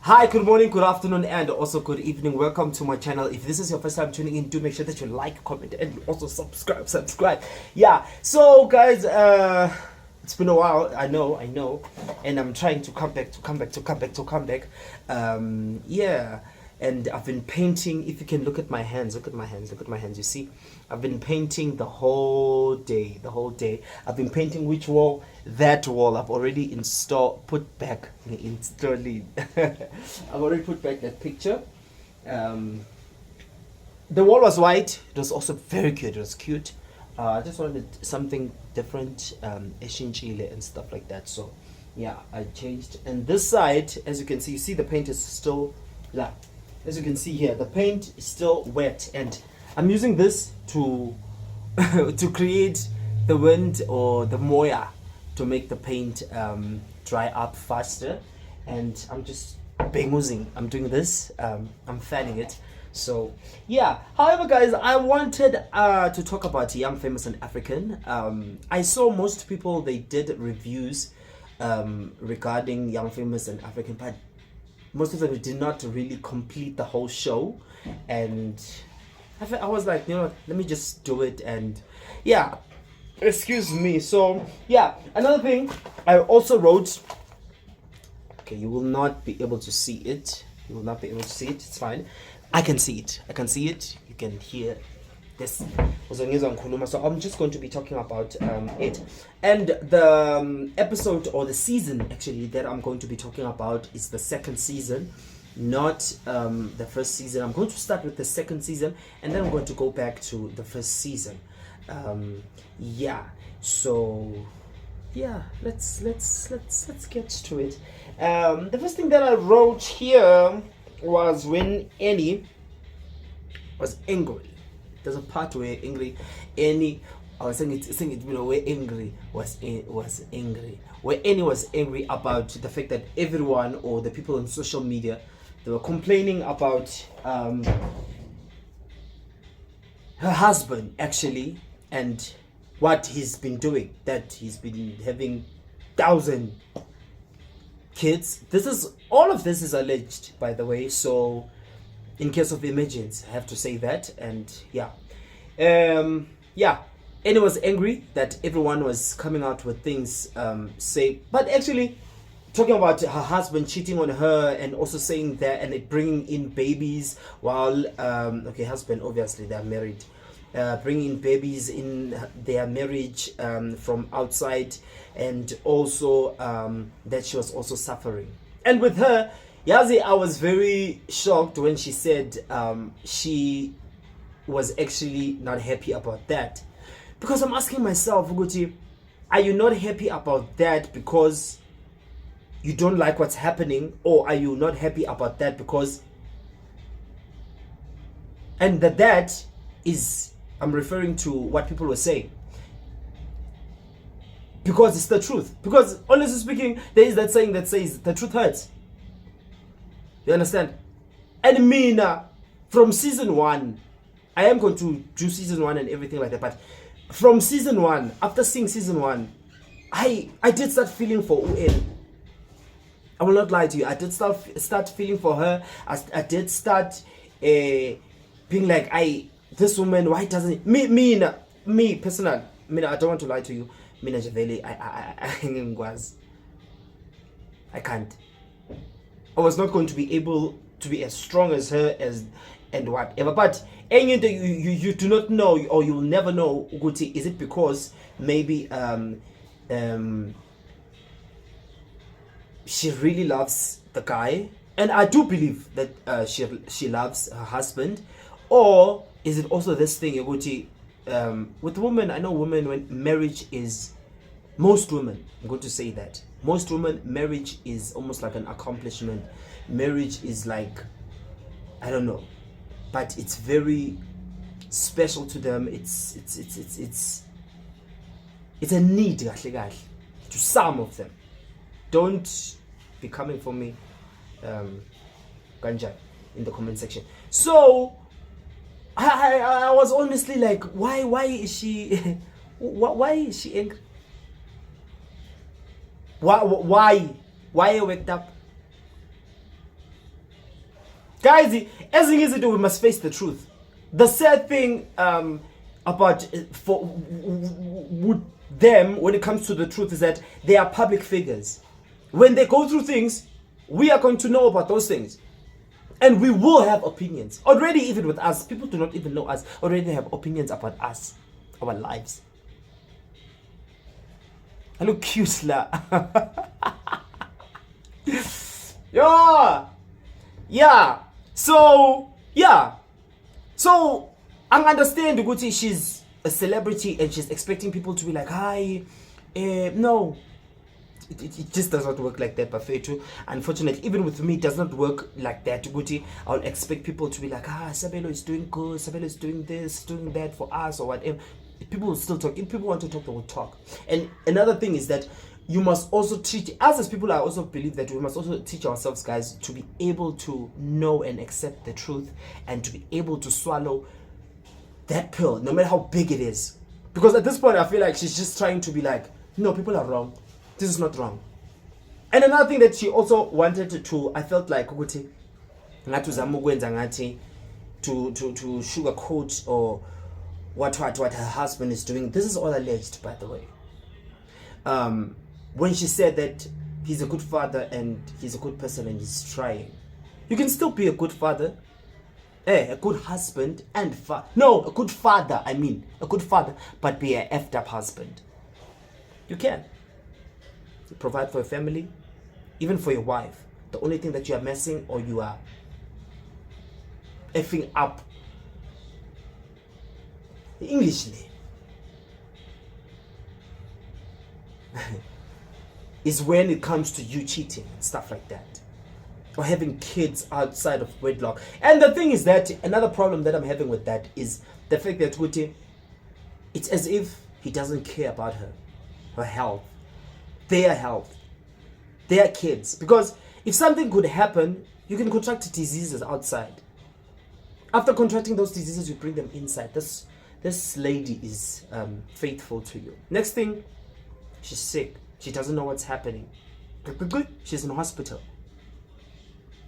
Hi, good morning, good afternoon, and also good evening. Welcome to my channel. If this is your first time tuning in, do make sure that you like, comment, and also subscribe. Yeah, so guys, it's been a while. I know, and I'm trying to come back. Yeah, and I've been painting. If you can look at my hands, You see, I've been painting the whole day. I've been painting which wall? That wall. I've already installing. I've already put back that picture. The wall was white. It was also very cute. It was cute. I just wanted something different, Asian chile and stuff like that. So, yeah, I changed. And this side, as you can see, the paint is still, yeah. As you can see here, the paint is still wet, and I'm using this to to create the wind or the moya to make the paint dry up faster. And I'm just bangusing. I'm doing this. I'm fanning it. So yeah. However, guys, I wanted to talk about Young, Famous, and African. I saw most people, they did reviews regarding Young, Famous, and African, but most of them did not really complete the whole show. And I was like, let me just do it. And yeah, excuse me. So yeah, another thing I also wrote. Okay, you will not be able to see it. It's fine. I can see it. You can hear this. So I'm just going to be talking about it. And the episode, or the season actually, that I'm going to be talking about is the second season, not the first season. I'm going to start with the second season, and then I'm going to go back to the first season. Yeah. So yeah, let's get to it. The first thing that I wrote here was when Annie was angry. There's a part where Annie, I was saying it, where angry was angry. Where Annie was angry about the fact that everyone, or the people on social media, they were complaining about her husband actually, and what he's been doing. That he's been having 1,000 kids. All of this is alleged, by the way. So in case of emergency, I have to say that. And yeah, Annie was angry that everyone was coming out with things, but actually talking about her husband cheating on her, and also saying that, and it bringing in babies while husband, obviously they're married, bringing babies in their marriage from outside, and also that she was also suffering. And with her, Yazi, I was very shocked when she said she was actually not happy about that. Because I'm asking myself, Uguti, are you not happy about that because you don't like what's happening? Or are you not happy about that because... And that is, I'm referring to what people were saying, because it's the truth. Because honestly speaking, there is that saying that says the truth hurts. You understand? And me now, from season 1, I am going to do season 1 and everything like that, but from season 1, after seeing season 1, I did start feeling for UN. I will not lie to you. I did start feeling for her. I did start being like, this woman, why doesn't me personal, I don't want to lie to you. I can't. I was not going to be able to be as strong as her and whatever. But you do not know, or you will never know, Uguti, is it because maybe she really loves the guy, and I do believe that she loves her husband, or is it also this thing, Uguti, with women? I know women, when marriage is, most women, I'm going to say that, most women, marriage is almost like an accomplishment. Marriage is like, I don't know, but it's very special to them. It's a need, to some of them. Don't be coming for me, Ganja, in the comment section. So I was honestly like, why is she why is she angry? Why I waked up? Guys, as long as we must face the truth. The sad thing about for with them when it comes to the truth is that they are public figures. When they go through things, we are going to know about those things. And we will have opinions. Already, even with us, people do not even know us. Already have opinions about us, our lives. I look cute, la. Yeah. So, yeah. So, I understand Guti, she's a celebrity and she's expecting people to be like, hi. No. It just does not work like that, Bafetu. Unfortunately, even with me, it does not work like that, Guti. I'll expect people to be like, Sabelo is doing good, Sabelo is doing this, doing that for us, or whatever. People will still talk. If people want to talk, they will talk. And another thing is that you must also teach us as people. I also believe that we must also teach ourselves, guys, to be able to know and accept the truth and to be able to swallow that pill, no matter how big it is. Because at this point, I feel like she's just trying to be like, no, people are wrong. This is not wrong. And another thing that she also wanted to, I felt like, to sugarcoat or what her husband is doing. This is all alleged, by the way. When she said that he's a good father and he's a good person and he's trying, you can still be a good father, a good husband and a good father. I mean, a good father, but be a effed up husband. You can provide for your family, even for your wife. The only thing that you are messing or you are effing up, Englishly, is when it comes to you cheating and stuff like that, or having kids outside of wedlock. And the thing is that another problem that I'm having with that is the fact that Guti, it's as if he doesn't care about her health, their kids. Because if something could happen, you can contract diseases outside. After contracting those diseases, you bring them inside. This lady is faithful to you. Next thing, she's sick. She doesn't know what's happening. She's in hospital.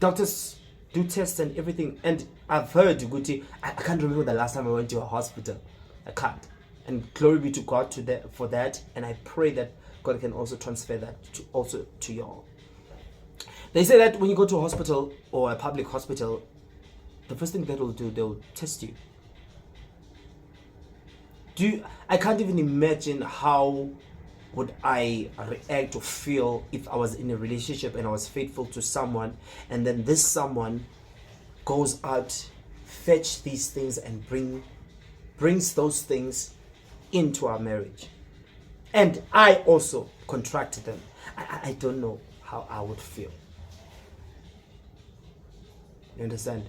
Doctors do tests and everything. And I've heard, Guti, I can't remember the last time I went to a hospital. I can't. And glory be to God for that. And I pray that God can also transfer that to y'all. They say that when you go to a hospital or a public hospital, the first thing that will do, they'll test you. I can't even imagine how would I react or feel if I was in a relationship and I was faithful to someone, and then this someone goes out, fetch these things and brings those things into our marriage, and I also contracted them. I don't know how I would feel. You understand?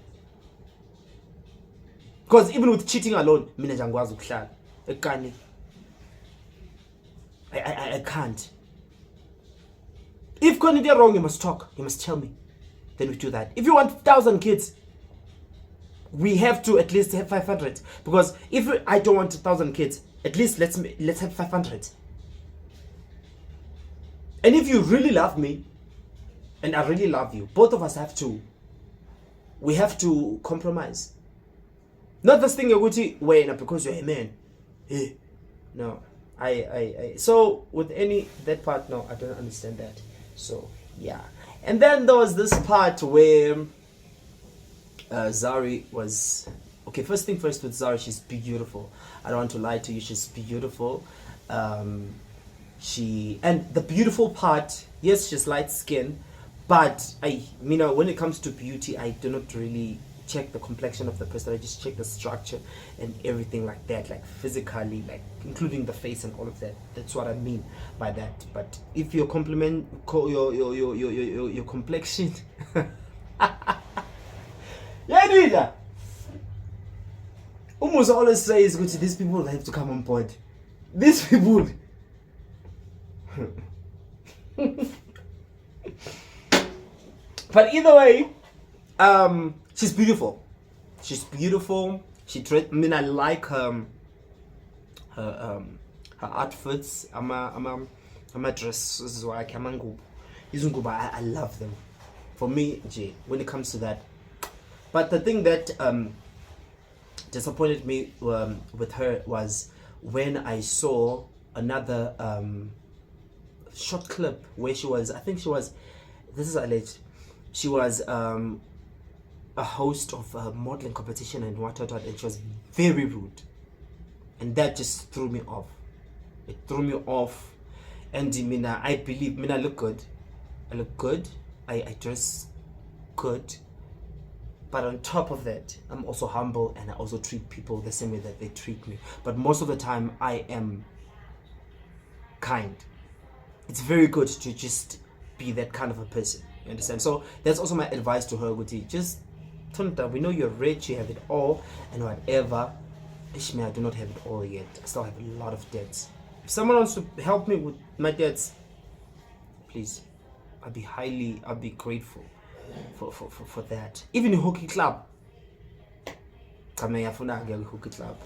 Because even with cheating alone, I can't. If Connie did wrong, you must talk. You must tell me. Then we do that. If you want 1,000 kids, we have to at least have 500. Because if I don't want 1,000 kids, at least let's have 500. And if you really love me, and I really love you, both of us we have to compromise. Not this thing you're going to wait because you're a man. No. So with that part, no, I don't understand that. So yeah. And then there was this part where Zari was okay. First thing first with Zari, she's beautiful. I don't want to lie to you, she's beautiful. And the beautiful part, yes, she's light skin, but when it comes to beauty, I do not really check the complexion of the person. I just check the structure and everything like that, like physically, like including the face and all of that. That's what I mean by that. But if your complexion yeah, dude, almost always says these people have to come on board. These people but either way, she's beautiful. I like her outfits. I'm dresses. I love them. For me, Jay, when it comes to that, But the thing that disappointed me with her was when I saw another short clip where she was, I think she was, this is alleged, she was a host of a modeling competition and what, and she was very rude, and that just threw me off. It threw me off. And Mina, I believe Mina look good. I look good. I dress good. But on top of that, I'm also humble, and I also treat people the same way that they treat me. But most of the time, I am kind. It's very good to just be that kind of a person. You understand? So that's also my advice to her, Guti. Just turn it down. We know you're rich, you have it all, and whatever. Ishmael, I do not have it all yet. I still have a lot of debts. If someone wants to help me with my debts, please, I'll be grateful for that. Even the hockey club. Hockey club.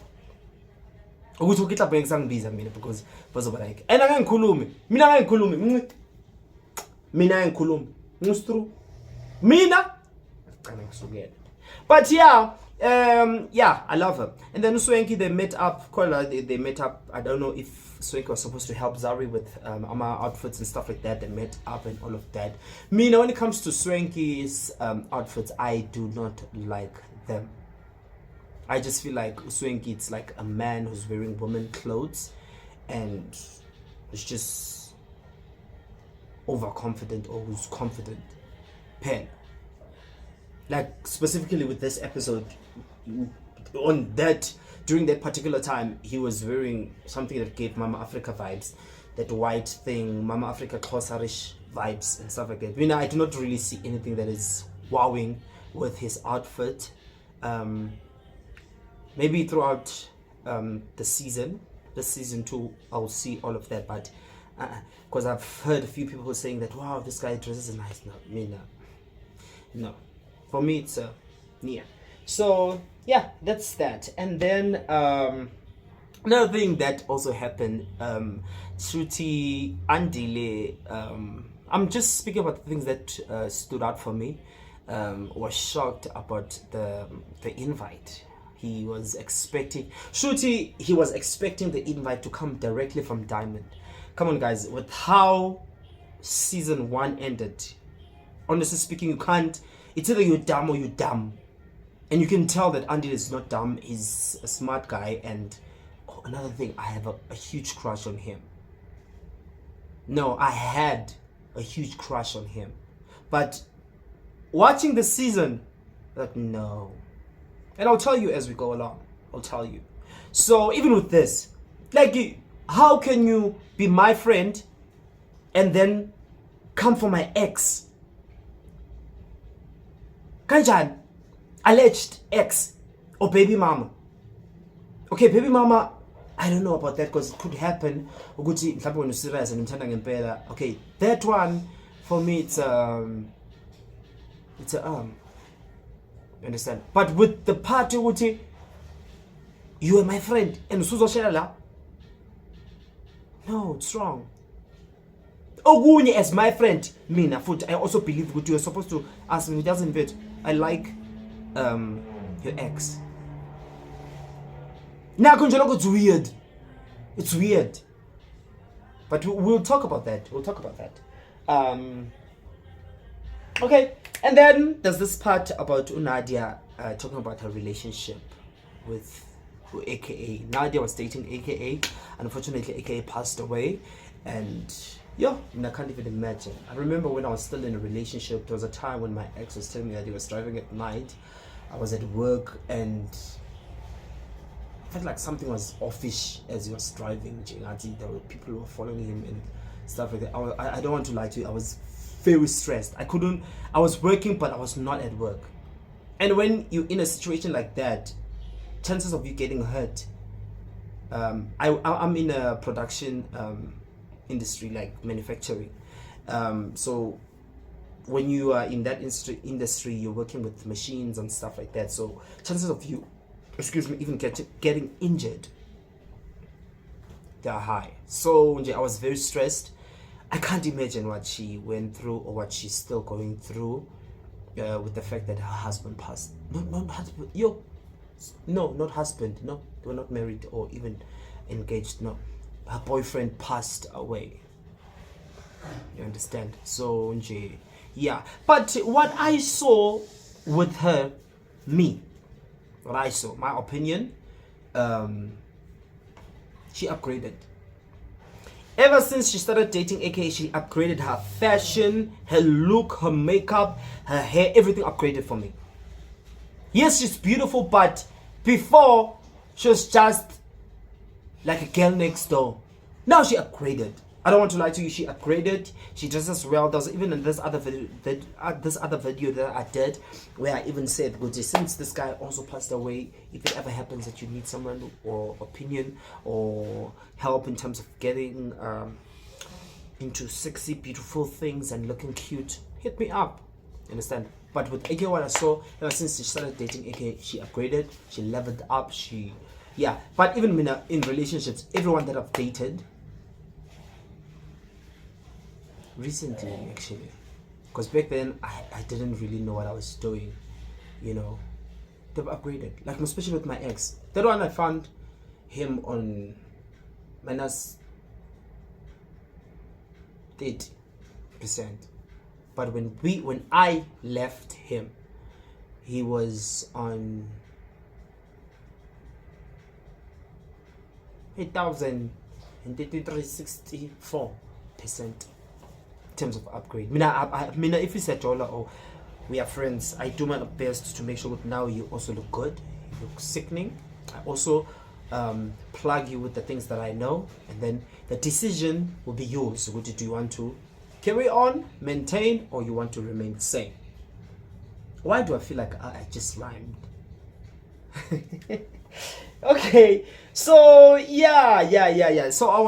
Ukuthi hockey club ngisangibiza mina because bazoba like and angangikhulumi. Mina angikhulumi. Ngistru. Mina. But yeah, I love her. And then Swanky, they met up. They met up. I don't know if Swanky was supposed to help Zari with Ama outfits and stuff like that. They met up and all of that. Me, now when it comes to Swanky's outfits, I do not like them. I just feel like Swanky, it's like a man who's wearing woman clothes and it's just overconfident or who's confident. Pen. Like specifically with this episode, on that, during that particular time, he was wearing something that gave Mama Africa vibes, that white thing, Mama Africa Xhosarish vibes and stuff like that. I do not really see anything that is wowing with his outfit. Maybe throughout the season 2, I'll see all of that, but because I've heard a few people saying that, wow, this guy dresses nice. No. For me, it's yeah. So yeah, that's that. And then another thing that also happened, Shruti Andile. I'm just speaking about the things that stood out for me. Was shocked about the invite. He was expecting Shruti. He was expecting the invite to come directly from Diamond. Come on, guys. With how season 1 ended, honestly speaking, you can't. It's either you're dumb or you're dumb. And you can tell that Andy is not dumb. He's a smart guy. And another thing, I have a huge crush on him. No, I had a huge crush on him. But watching the season, like, no. And I'll tell you as we go along. I'll tell you. So even with this, like, how can you be my friend and then come for my ex? Kanjan, alleged ex or baby mama. Okay, baby mama, I don't know about that because it could happen. Okay, that one for me it's you understand? But with the part you are my friend and no, it's wrong. Ogunye as my friend, mina foot. I also believe that you are supposed to ask me. It doesn't fit. I like your ex. Now it's weird. It's weird. But we'll talk about that. Okay, and then there's this part about Nadia talking about her relationship with AKA. Nadia was dating AKA. Unfortunately, AKA passed away, and yeah, I can't even imagine. I remember when I was still in a relationship, there was a time when my ex was telling me that he was driving at night. I was at work and I felt like something was offish as he was driving. There were people who were following him and stuff like that. I don't want to lie to you. I was very stressed. I was working, but I was not at work. And when you're in a situation like that, chances of you getting hurt. I'm in a production industry, like manufacturing. So when you are in that industry, you're working with machines and stuff like that. So chances of you, even getting injured, they're high. So I was very stressed. I can't imagine what she went through or what she's still going through. with the fact that her husband passed. Not husband. Yo, no, not husband. No, they were not married or even engaged. No, her boyfriend passed away. You understand? So, yeah. But what I saw with her, what I saw, my opinion, she upgraded. Ever since she started dating AK, she upgraded her fashion, her look, her makeup, her hair, everything upgraded for me. Yes, she's beautiful, but before, she was just like a girl next door. Now she upgraded. I don't want to lie to you, she upgraded. She dresses well. There was even in this other video that I did, where I even said, since this guy also passed away, if it ever happens that you need someone or opinion or help in terms of getting into sexy, beautiful things and looking cute, hit me up. You understand? But with AK, what I saw, ever since she started dating AK, she upgraded, she leveled up, But even in relationships, everyone that I've dated, recently actually, because back then I didn't really know what I was doing, they've upgraded, like especially with my ex. That one I found him on -30%, but when I left him, he was on 8,064%. Terms of upgrade. If it's a dollar or we are friends, I do my best to make sure that now you also look good, you look sickening. I also plug you with the things that I know, and then the decision will be yours. What do you want to carry on, maintain, or you want to remain the same? Why do I feel like I just rhymed? Okay, so yeah. So I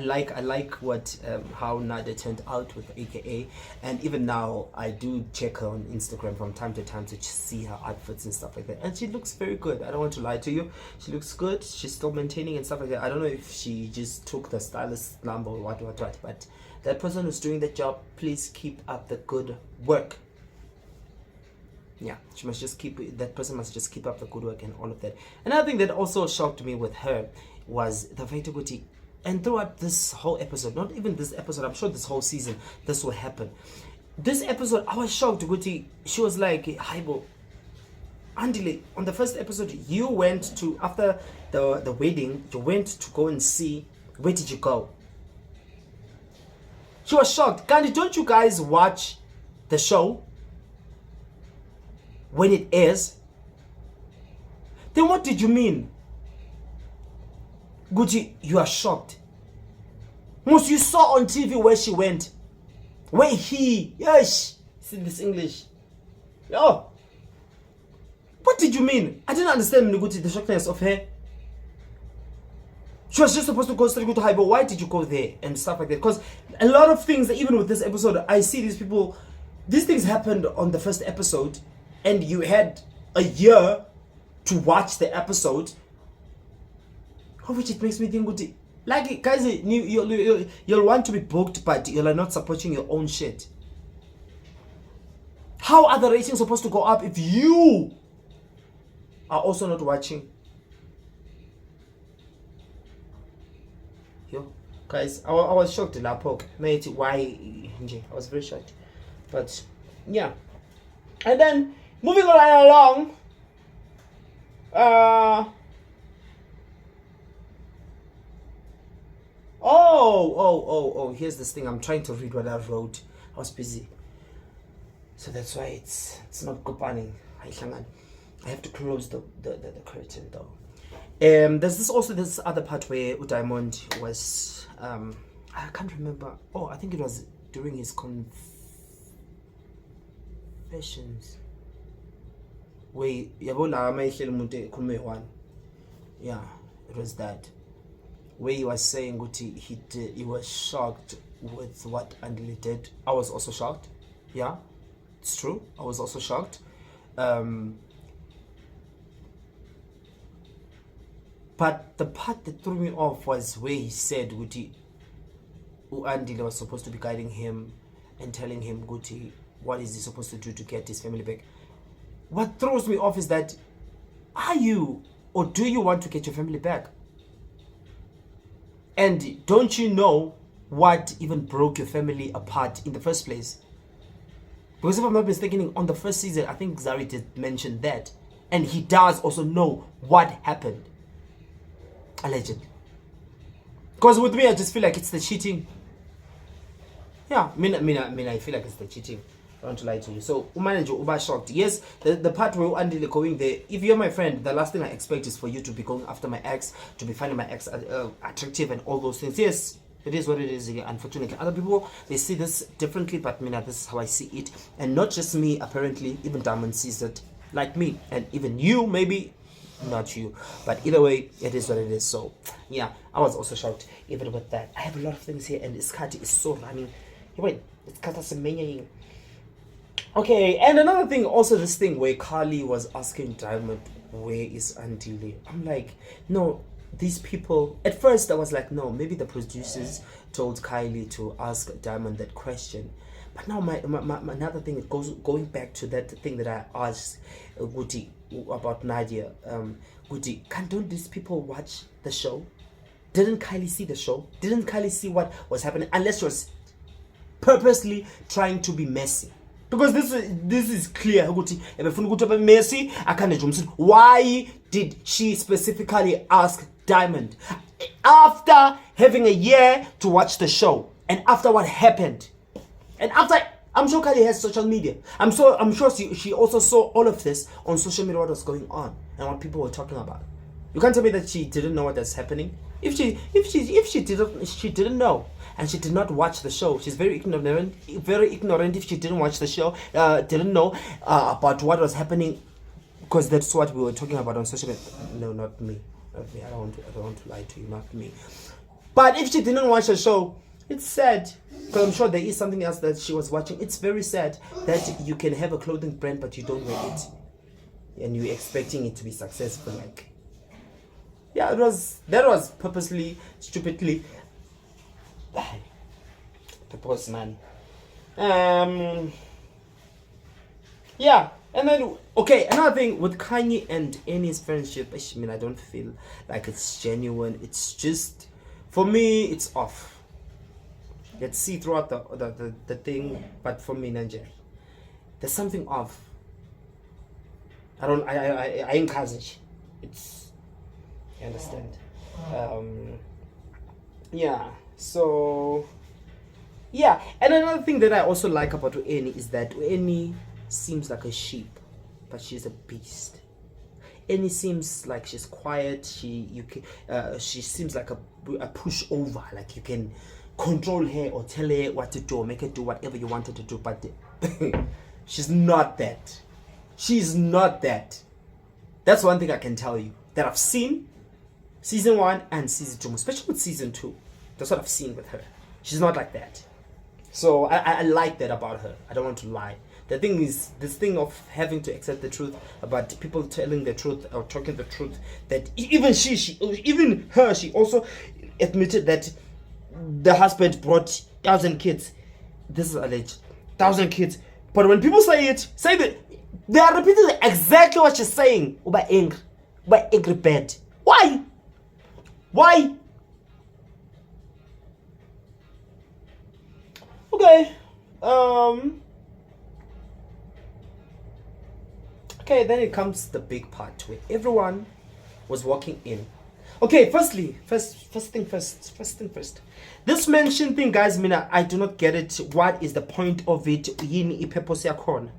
like what how Nada turned out with AKA, and even now I do check her on Instagram from time to time to see her outfits and stuff like that, and she looks very good. I don't want to lie to you, she looks good. She's still maintaining and stuff like that. I don't know if she just took the stylist number or what, but that person who's doing the job, please keep up the good work. Yeah, that person must just keep up the good work and all of that. Another thing that also shocked me with her was the fact that, and throughout this whole episode, not even this episode, I'm sure this whole season, this will happen. This episode, I was shocked. She was like, Haibo, Andile, on the first episode, you went to, after the wedding, you went to go and see, where did you go? She was shocked. Kandi, don't you guys watch the show when it airs? Then what did you mean? Gucci, you are shocked. Most you saw on TV where she went, where yes, see this English. Oh, what did you mean? I didn't understand Gucci, the shockness of her. She was just supposed to go straight to high, but why did you go there and stuff like that? Because a lot of things, even with this episode, I see these things happened on the first episode, and you had a year to watch the episode. Which it makes me think, like, guys, you'll want to be booked, but you're not supporting your own shit. How are the ratings supposed to go up if you are also not watching? Yo, guys, I was shocked. Mate, why? I was very shocked. But yeah, and then moving right along. Oh, here's this thing. I'm trying to read what I wrote. I was busy. So that's why it's not gopaning. I have to close the curtain though. There's this other part where Diamond was I can't remember. Oh, I think it was during his confessions. Where yeah, it was that. Where he was saying he was shocked with what Andile did. I was also shocked. Yeah, it's true. I was also shocked. But the part that threw me off was where he said Andile was supposed to be guiding him and telling him, Guti, what is he supposed to do to get his family back? What throws me off is that, are you or do you want to get your family back? And don't you know what even broke your family apart in the first place? Because if I'm not mistaken, on the first season, I think Zari did mention that. And he does also know what happened. Allegedly. Because with me, I just feel like it's the cheating. Yeah, I feel like it's the cheating. I don't want to lie to you. So, manager uba shocked. Yes, the part where you're going there, if you're my friend, the last thing I expect is for you to be going after my ex, to be finding my ex attractive and all those things. Yes, it is what it is. Unfortunately, other people, they see this differently, but this is how I see it. And not just me, apparently, even Diamond sees it like me. And even you, maybe, not you. But either way, it is what it is. So, yeah, I was also shocked even with that. I have a lot of things here, and Iskati is so running. Wait, it's Kata. Okay, and another thing, also this thing where Carly was asking Diamond, where is Andile? I'm like, no, these people, at first I was like, no, maybe the producers told Kylie to ask Diamond that question. But now my another thing, it goes going back to that thing that I asked Guti about Nadia. Guti, don't these people watch the show? Didn't Kylie see the show? Didn't Kylie see what was happening? Unless she was purposely trying to be messy. Because this is clear. Messi, why did she specifically ask Diamond after having a year to watch the show and after what happened, and after I'm sure Kylie has social media. I'm sure she also saw all of this on social media, what was going on and what people were talking about. You can't tell me that she didn't know what was happening. If she didn't know and she did not watch the show, she's very ignorant. If she didn't watch the show, didn't know about what was happening, because that's what we were talking about on social media. No, not me. I don't want to lie to you, not me. But if she didn't watch the show, it's sad. Because I'm sure there is something else that she was watching. It's very sad that you can have a clothing brand but you don't wear it, and you're expecting it to be successful. Like, yeah, that was purposely, stupidly. Purpose, man. Yeah, and then okay, another thing with Kanye and Annie's friendship, I don't feel like it's genuine. It's just, for me, it's off. Let's see throughout the thing, but for me, Nanje, there's something off. I encourage. It's, you understand? Yeah. So, yeah. And another thing that I also like about Annie is that Annie seems like a sheep, but she's a beast. Annie seems like she's quiet. She seems like a pushover. Like you can control her or tell her what to do or make her do whatever you want her to do. But she's not that. She's not that. That's one thing I can tell you that I've seen season 1 and season 2, especially with season 2. That's what I've seen with her. She's not like that. So I like that about her. I don't want to lie. The thing is, this thing of having to accept the truth, about people telling the truth or talking the truth, that even she also admitted that the husband brought 1,000 kids. This is alleged. 1,000 kids. But when people say that they are repeating exactly what she's saying. About angry bad. Why? Okay. Okay, then it comes the big part where everyone was walking in. Okay, first thing first. This mention thing, guys, I do not get it. What is the point of it? Yini ipurpose yakhona?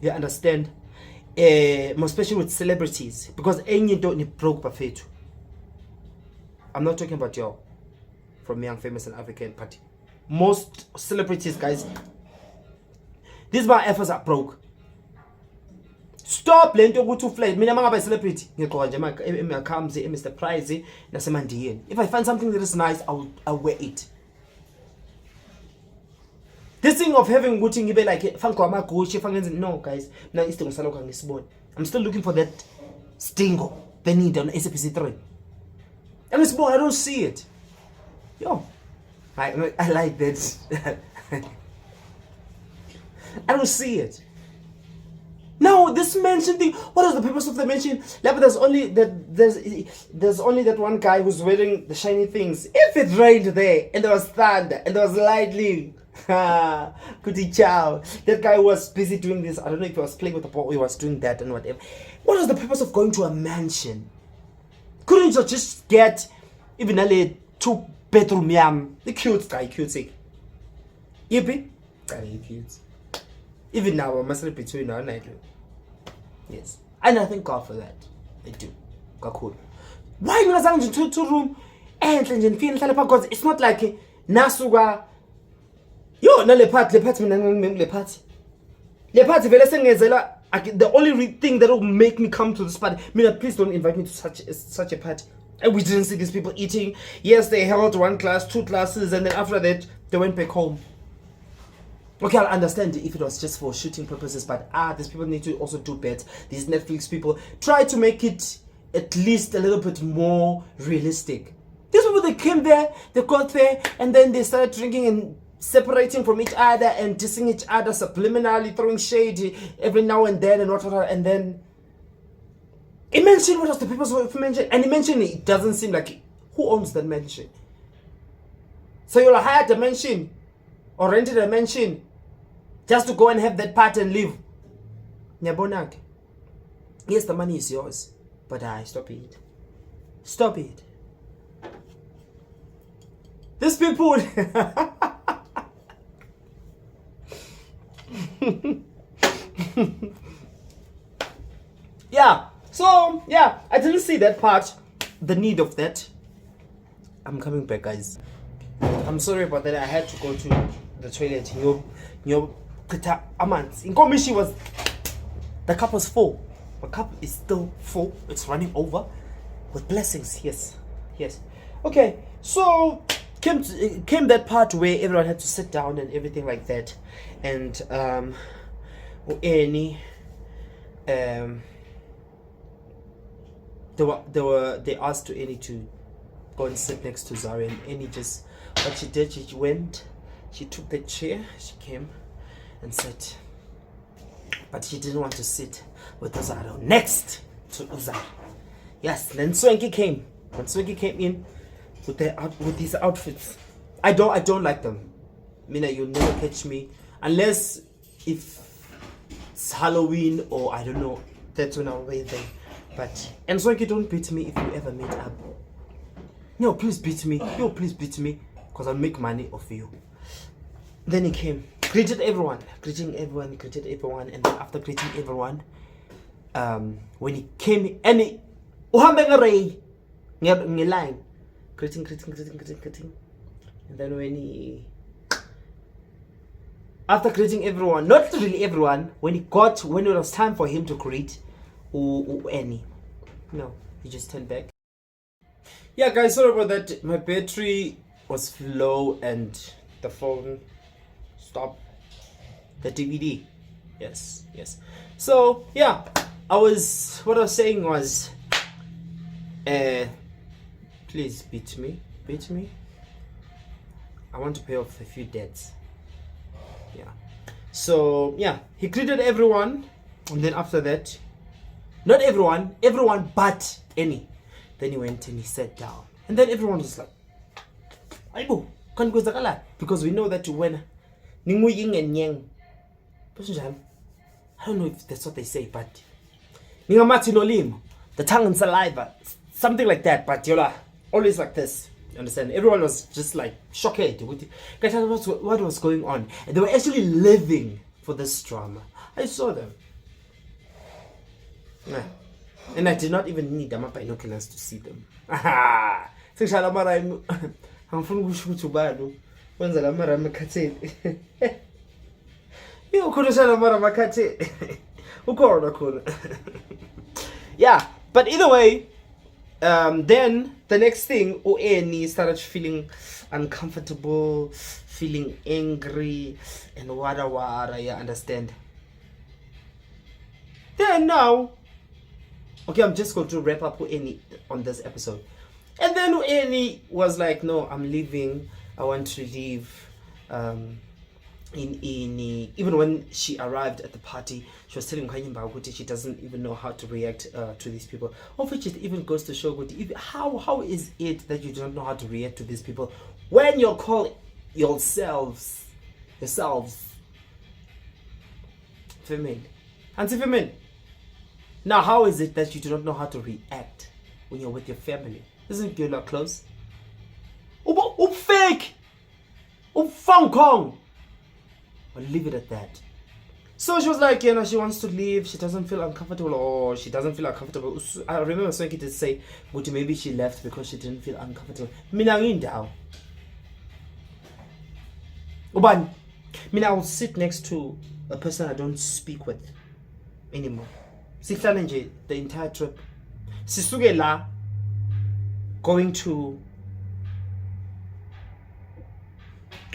You understand? More especially with celebrities, because enye don't need broke bafethu. I'm not talking about y'all from Young Famous and African Party. Most celebrities, guys, these my efforts are broke. Stop lento ukuthi uflame. Mina mangaba celebrity ngigqoka nje emakhams Mr Prize nasemandiyeni. If I find something that is nice, I'll wear it. This thing of having ukuthi ngibe like fanko amagushi fangenze, no guys, mina isidingo salokho angisiboni. I'm still looking for that stingo they need on SABC3. And it's more, I don't see it. Yo, I like that. I don't see it. Now this mansion thing, what is the purpose of the mansion? Like, there's only that one guy who's wearing the shiny things. If it rained there and there was thunder and there was lightning, Kuti Chow. That guy was busy doing this. I don't know if he was playing with the ball or he was doing that and whatever. What is the purpose of going to a mansion? Couldn't you just get even a 2-bedroom yam? The cute guy, cute. Yippee? Very cute. Even now, I must be between now and I do. Yes. And I thank God for that. I do. Cool. Why not in two-room? And because it's not like Nasuga. Yo, na le party vele sengezela. The only thing that will make me come to this party, please don't invite me to such a party. And we didn't see these people eating. Yes, they held 1 class, 2 classes, and then after that, they went back home. Okay, I'll understand if it was just for shooting purposes, but these people need to also do better. These Netflix people try to make it at least a little bit more realistic. These people, they came there, they got there, and then they started drinking and separating from each other and dissing each other subliminally, throwing shade every now and then and whatever. And then he mentioned what was the purpose of the mansion, and he mentioned it doesn't seem like who owns that mansion. So you'll hire a mansion or rented a mansion just to go and have that party and leave. Nyabonak. Yes, the money is yours, but stop it. Stop it. These people. Yeah. So yeah, I didn't see that part, the need of that. I'm coming back, guys. I'm sorry about that. I had to go to the toilet. She was, the cup was full. The cup is still full. It's running over with blessings. Yes. Okay. So came that part where everyone had to sit down and everything like that, and Annie, they asked Annie to go and sit next to Zari, and Annie just, what she did, she went, she took the chair, she came and sat, but she didn't want to sit with Uzaro next to Uzaro. Yes, then Swanky came. When Swanky came in with these outfits, I don't like them. Mina, you'll never catch me unless if it's Halloween or I don't know. That's when I'll wear them. But and Swanky, don't beat me if you ever meet up. No, please beat me. No, please beat me, because I'll make money off you. Then he came, greeted everyone, and then after greeting everyone, when he came, and he line, greeting, and then when he, after greeting everyone, not really everyone, when it was time for him to greet Annie, no, he just turned back. Yeah, guys, sorry about that. My battery was low and the phone stopped the DVD. Yes. So yeah, what I was saying was, please beat me. I want to pay off a few debts. Yeah. So yeah, he greeted everyone, and then after that, not everyone but Annie. Then he went and he sat down, and then everyone was like, "Aibo, can't go zakala," because we know that when ningu ying and yang, I don't know if that's what they say, but ningamati no lim, the tongue and saliva, something like that. But you're always like this. You understand? Everyone was just like shocked with what was going on, and they were actually living for this drama. I saw them. And I did not even need my binoculars to see them. Yeah, but either way, then the next thing, Annie started feeling uncomfortable, feeling angry, and wada, you understand? Then now, okay, I'm just going to wrap up Annie on this episode. And then Annie was like, no, I'm leaving. I want to leave. even when she arrived at the party, she was telling Kanyimba Kuti she doesn't even know how to react to these people. Of which it even goes to show Kuti, how is it that you don't know how to react to these people when you call yourselves female, anti-female? Now, how is it that you do not know how to react when you're with your family? Isn't you not close? Fake, Fang Kong. I'll leave it at that. So she was like, she wants to leave. She doesn't feel uncomfortable, or she doesn't feel uncomfortable. I remember Swanky did say, but maybe she left because she didn't feel uncomfortable. Mina Uban, I will sit next to a person I don't speak with anymore. Sihlale nje the entire trip. Sisuke la going to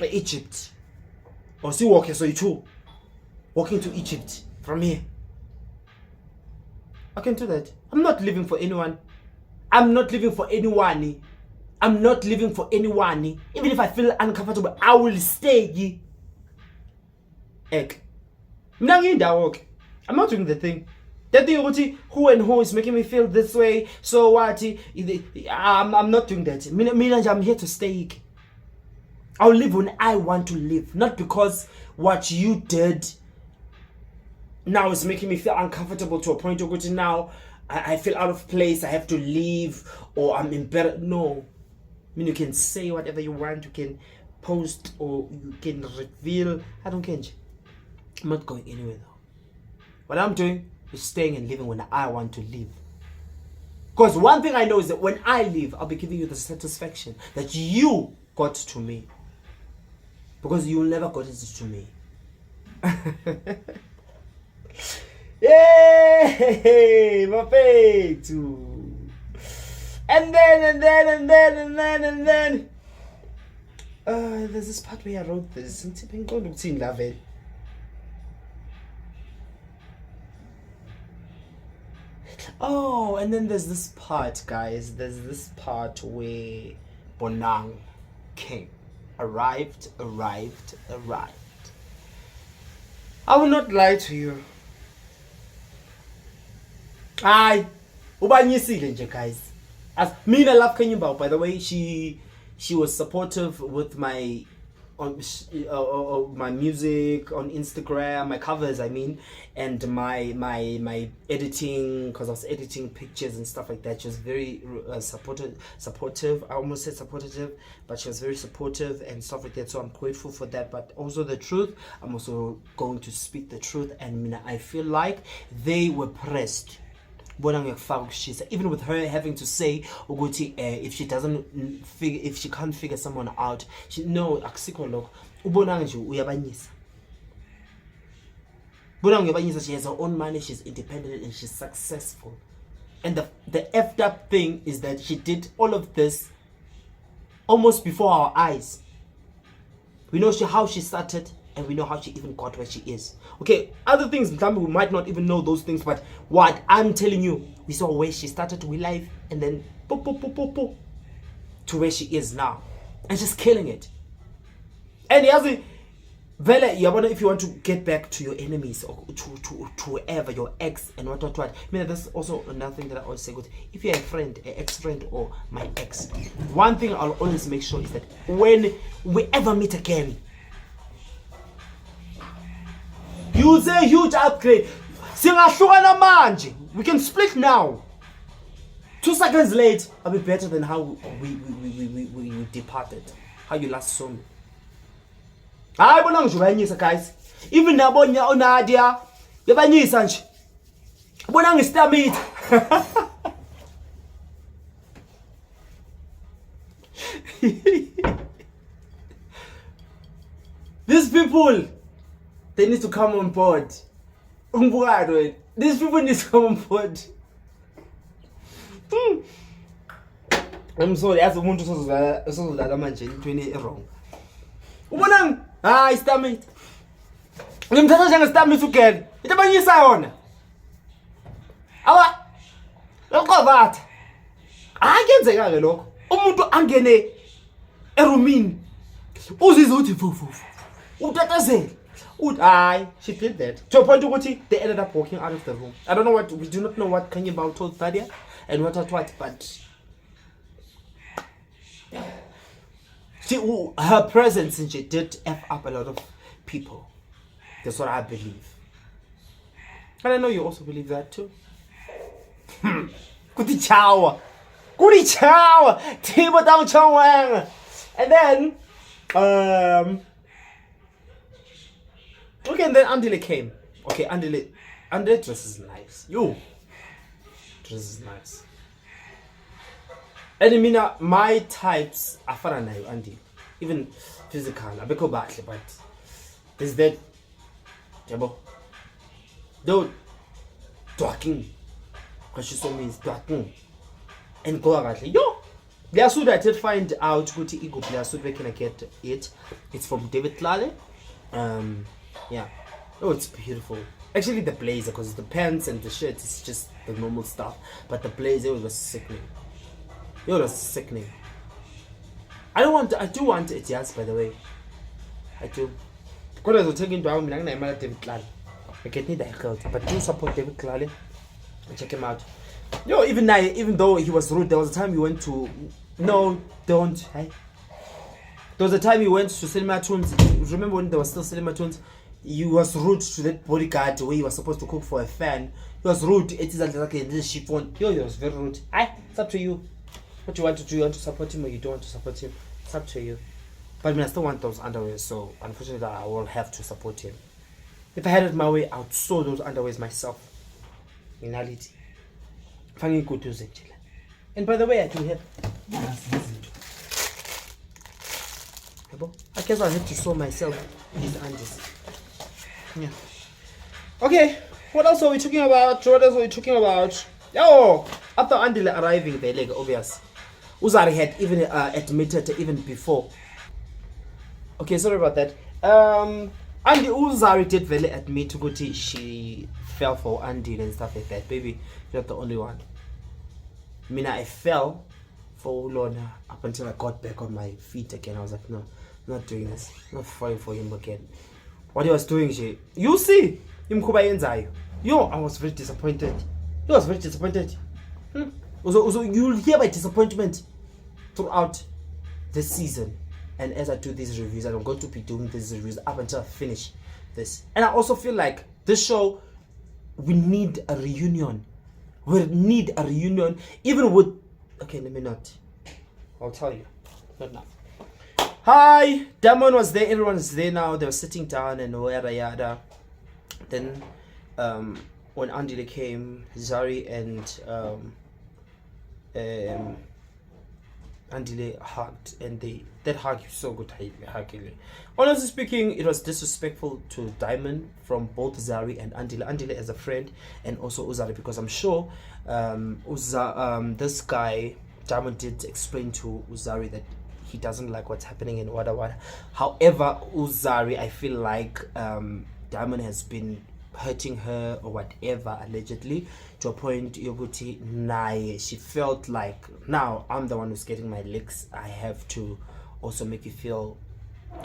Egypt. Or see walking, so you too walking to Egypt from here. I can do that. I'm not living for anyone. I'm not living for anyone. I'm not living for anyone. Even if I feel uncomfortable, I will stay. Egg. I'm not doing the thing. That thing, who and who is making me feel this way. So what? I'm not doing that. I'm here to stay. I'll live when I want to live, not because what you did now is making me feel uncomfortable to a point of which now I feel out of place, I have to leave, or I'm embarrassed. No. You can say whatever you want, you can post, or you can reveal. I don't care. I'm not going anywhere though. What I'm doing is staying and living when I want to live. Because one thing I know is that when I leave, I'll be giving you the satisfaction that you got to me. Because you never got it to me. Yay! Perfect! And then there's this part where I wrote this. Oh, and then there's this part, guys. There's this part where Bonang came. Arrived. I will not lie to you. Ubanyisile nje, guys. As me, I love Kanyimba. By the way, she was supportive with my my music on Instagram, my covers, and my editing, because I was editing pictures and stuff like that. She was very supportive. I almost said supportive, but she was very supportive and stuff like that. So I'm grateful for that. But also the truth, I'm also going to speak the truth, and I feel like they were pressed. Even with her having to say if she can't figure someone out, she has her own money, she's independent, and she's successful. And the effed up thing is that she did all of this almost before our eyes. We know how she started, and we know how she even got where she is. Okay, other things, we might not even know those things, but what I'm telling you, we saw where she started with life, and then to where she is now, and she's killing it. And if you want to get back to your enemies, or to whoever, your ex, and what. That's also another thing that I always say. If you're a friend, an ex-friend, or my ex, one thing I'll always make sure is that when we ever meet again, use a huge upgrade. We can split now. 2 seconds late, I'll be better than how we departed. How you last saw me. Guys. Even Nabonya Nadia, Yabanyisa nje. Bona ngistamit. These people, they need to come on board. These people need to come on board. I'm sorry, as a umuntu sozodlala manje into wrong. Ubonang? Stamit. Ngimthatha njengestamit again. Into abanyisa yona. Awa. Lokho akenzeka ke lokho. Umuntu angene erumini. Uzizwa uthi fufu. She did that. To a point ukuthi they ended up walking out of the room. I don't know what, we do not know what Kanye Bao told Nadia and what, but her presence and she did F up a lot of people. That's what I believe. And I know you also believe that too. Kuti chawa. Tiba down chawang. And then okay, and then Andile came. Okay, Andile dresses nice. Dresses nice. And I mean, my types are far nayo Andile. Even physical, abeko bahle, but there's that jabo. Though talking. Because she saw me is talking. And go bahle. Yo! Bliasud, I did find out kuti ego Bliasud, where can I get it? It's from David Tlale. Yeah. Oh, it's beautiful. Actually, the blazer, because the pants and the shirt is just the normal stuff. But the blazer, it was sickening. It was sickening. I do want it, yes, by the way. I do. Because I was taking down David Tlale. I get need that, but do support David Tlale. Check him out. Yo, even though he was rude, there was a time we went to... No, don't. Hey. There was a time we went to Cinema Tunes. Remember when there was still Cinema Tunes? He was rude to that bodyguard where he was supposed to cook for a fan. He was rude. It is like this chiffon. Yo, he was very rude. It's up to you. What you want to do? You want to support him or you don't want to support him? It's up to you. But I mean, I still want those underwears, so unfortunately I will have to support him. If I had it my way, I would sew those underwears myself. In reality. And by the way, I do have... I guess I'll have to sew myself these undies. Yeah. Okay, what else are we talking about? Oh, after Andile arriving there, like obvious. Uzari had even admitted even before. Okay, sorry about that. Andy Uzari did really admit to Guti she fell for Andile and stuff like that. Baby, you're not the only one. I fell for Lorna up until I got back on my feet again. I was like, no, I'm not doing this. I'm not falling for him again. What he was doing, you see him. Yo, I was very disappointed. He was very disappointed. Also, you'll hear my disappointment throughout this season. And as I do these reviews, I'm going to be doing these reviews up until I finish this. And I also feel like this show, we need a reunion. We need a reunion, even with... Okay, let me not. I'll tell you. Not now. Hi! Diamond was there. Everyone is there now. They were sitting down and yada yada. Then, when Andile came, Zari and Andile hugged. And that hug was so good. Honestly speaking, it was disrespectful to Diamond from both Zari and Andile. Andile as a friend and also Uzari, because I'm sure this guy Diamond did explain to Uzari that he doesn't like what's happening in Wada Wada. However, Uzari, I feel like Diamond has been hurting her or whatever, allegedly, to a point Yoguti Nai. She felt like, now I'm the one who's getting my licks. I have to also make you feel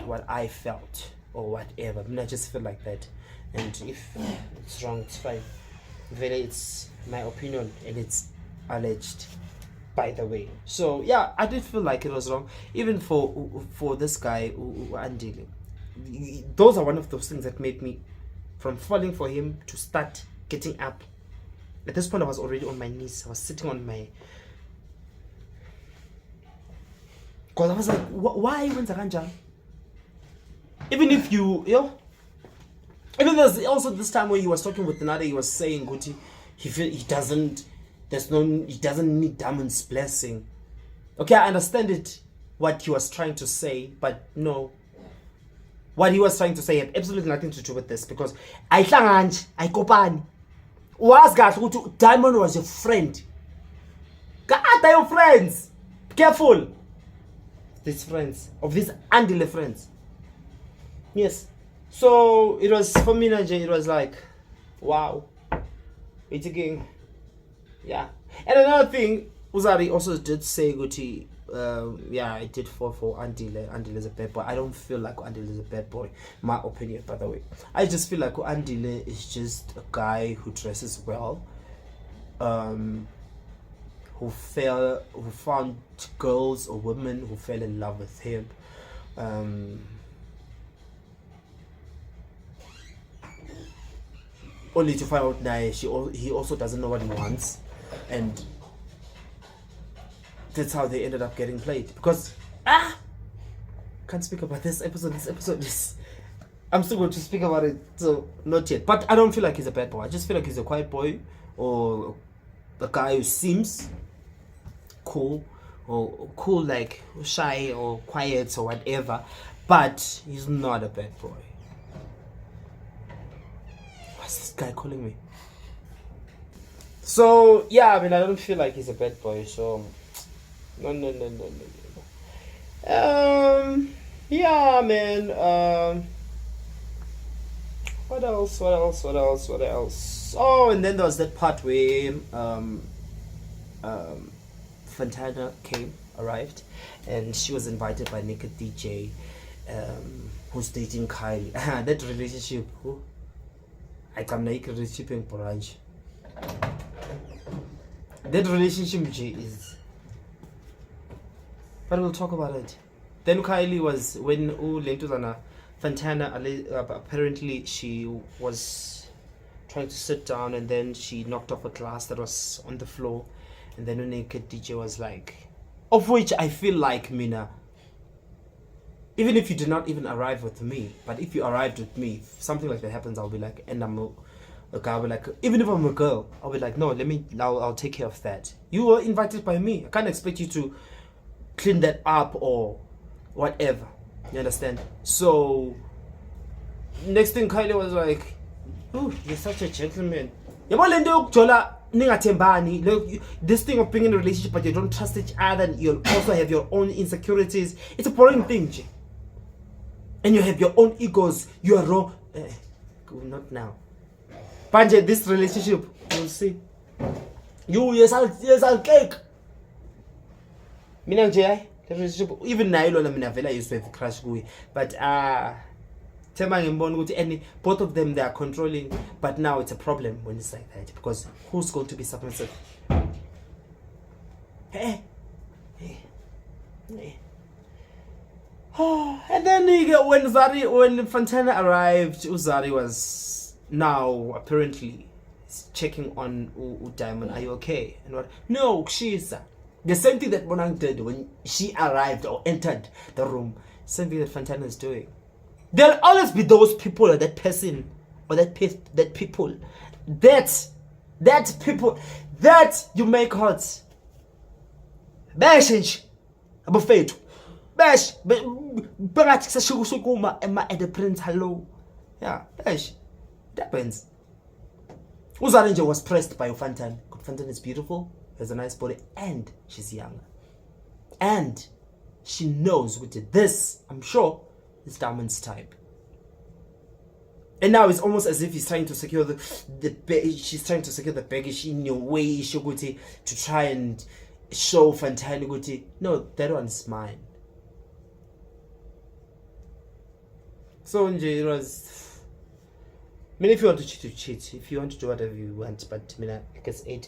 what I felt or whatever. I just feel like that. And if it's wrong, it's fine. Really, it's my opinion and it's alleged, by the way. So yeah, I did feel like it was wrong, even for this guy Andile. Those are one of those things that made me from falling for him to start getting up. At this point I was already on my knees. I was sitting on my... Because I was like, why when's Aranja? Even if even there's also this time where he was talking with another, he was saying Guti, he doesn't need Diamond's blessing. Okay, I understand it, what he was trying to say, but no. What he was trying to say had absolutely nothing to do with this, because I kopani. Was got Diamond was your friend. God, are your friends. Careful. These friends, of these Andile friends. Yes. So it was for me, Nanje, it was like, wow. It's again. Yeah. And another thing, Uzari also did say Guti, yeah, I did fall for Andile. Andile is a bad boy. I don't feel like Andile is a bad boy. My opinion, by the way. I just feel like Andile is just a guy who dresses well. Who found girls or women who fell in love with him. Only to find out now he also doesn't know what he wants, and that's how they ended up getting played. Because can't speak about this episode. This episode is, I'm still going to speak about it, so not yet. But I don't feel like he's a bad boy. I just feel like he's a quiet boy, or a guy who seems cool, or cool, like shy or quiet or whatever, but he's not a bad boy. What's this guy calling me? So yeah, I mean, I don't feel like he's a bad boy. So no. Yeah, man. What else? Oh, and then there was that part where Fantana arrived, and she was invited by Naked DJ, who's dating Kylie. That relationship, I can make a relationship in branch. That relationship is, but we'll talk about it. Then Kylie was, when Lentuzana Fantana, apparently she was trying to sit down, and then she knocked off a glass that was on the floor, and then the Naked DJ was like, of which I feel like, Mina, even if you did not even arrive with me, but if you arrived with me, if something like that happens, I'll be like, and I'm a guy, I'll be like, even if I'm a girl, I'll be like, no, I'll take care of that. You were invited by me. I can't expect you to clean that up or whatever. You understand? So next thing, Kylie was like, "Oh, you're such a gentleman." This thing of being in a relationship but you don't trust each other, and you'll also have your own insecurities. It's a boring thing, G. And you have your own egos. You are wrong. Not now. Panje, this relationship, you'll see. Yes, I'll cake. Mina nje, even now, I used to have a crush with, but and both of them, they are controlling, but now it's a problem when it's like that, because who's going to be submissive? And then when Fantana arrived, Uzari was now apparently checking on Diamond. Are you okay? And what? No, she's the same thing that Bonang did when she arrived or entered the room. Same thing that Fantana is doing. There'll always be those people, or that person, or that people, that people that you make hot. Bash, abafethu. Bash, bagathi sashukuma at the prince. Hello, yeah, bash. It happens. Uzarenje was pressed by Fantana. Fantana is beautiful, has a nice body, and she's young, and she knows with this. I'm sure. It's Diamond's type. And now it's almost as if he's trying to secure she's trying to secure the baggage in your way, Shoguti, to try and show Fantana Guti. No, that one's mine. So it was, I mean, if you want to cheat, you cheat. If you want to do whatever you want, but I mean, I guess I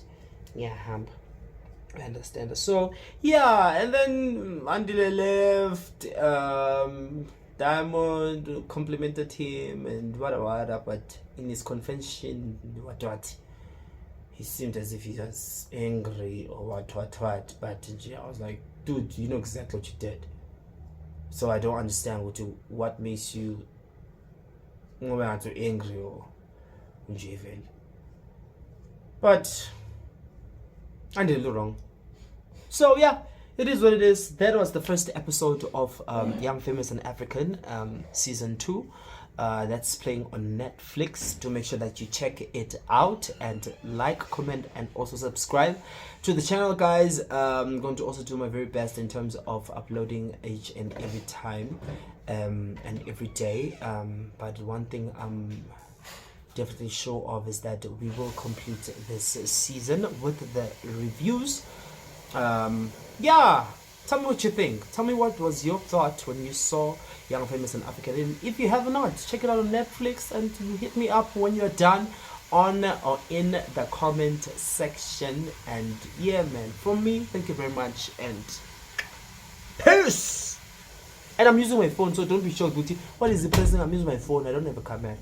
understand. So yeah, and then Andile left. Diamond complimented him and what, but in his confession, what, he seemed as if he was angry or what, but I was like, dude, you know exactly what you did. So I don't understand what makes you angry or unjavel. But I did a little wrong. So yeah. It is what it is. That was the first episode of Young, Famous and African season 2. That's playing on Netflix. Do make sure that you check it out and like, comment, and also subscribe to the channel, guys. I'm going to also do my very best in terms of uploading each and every time and every day. But one thing I'm definitely sure of is that we will complete this season with the reviews. Yeah, Tell me what you think. Tell me what was your thought when you saw Young, Famous and African. And if you have not, check it out on Netflix and you hit me up when you're done on or in the comment section. And yeah, man, from me, thank you very much and peace. And I'm using my phone, so don't be shocked, Booty. What is the person? I'm using my phone. I don't have a camera.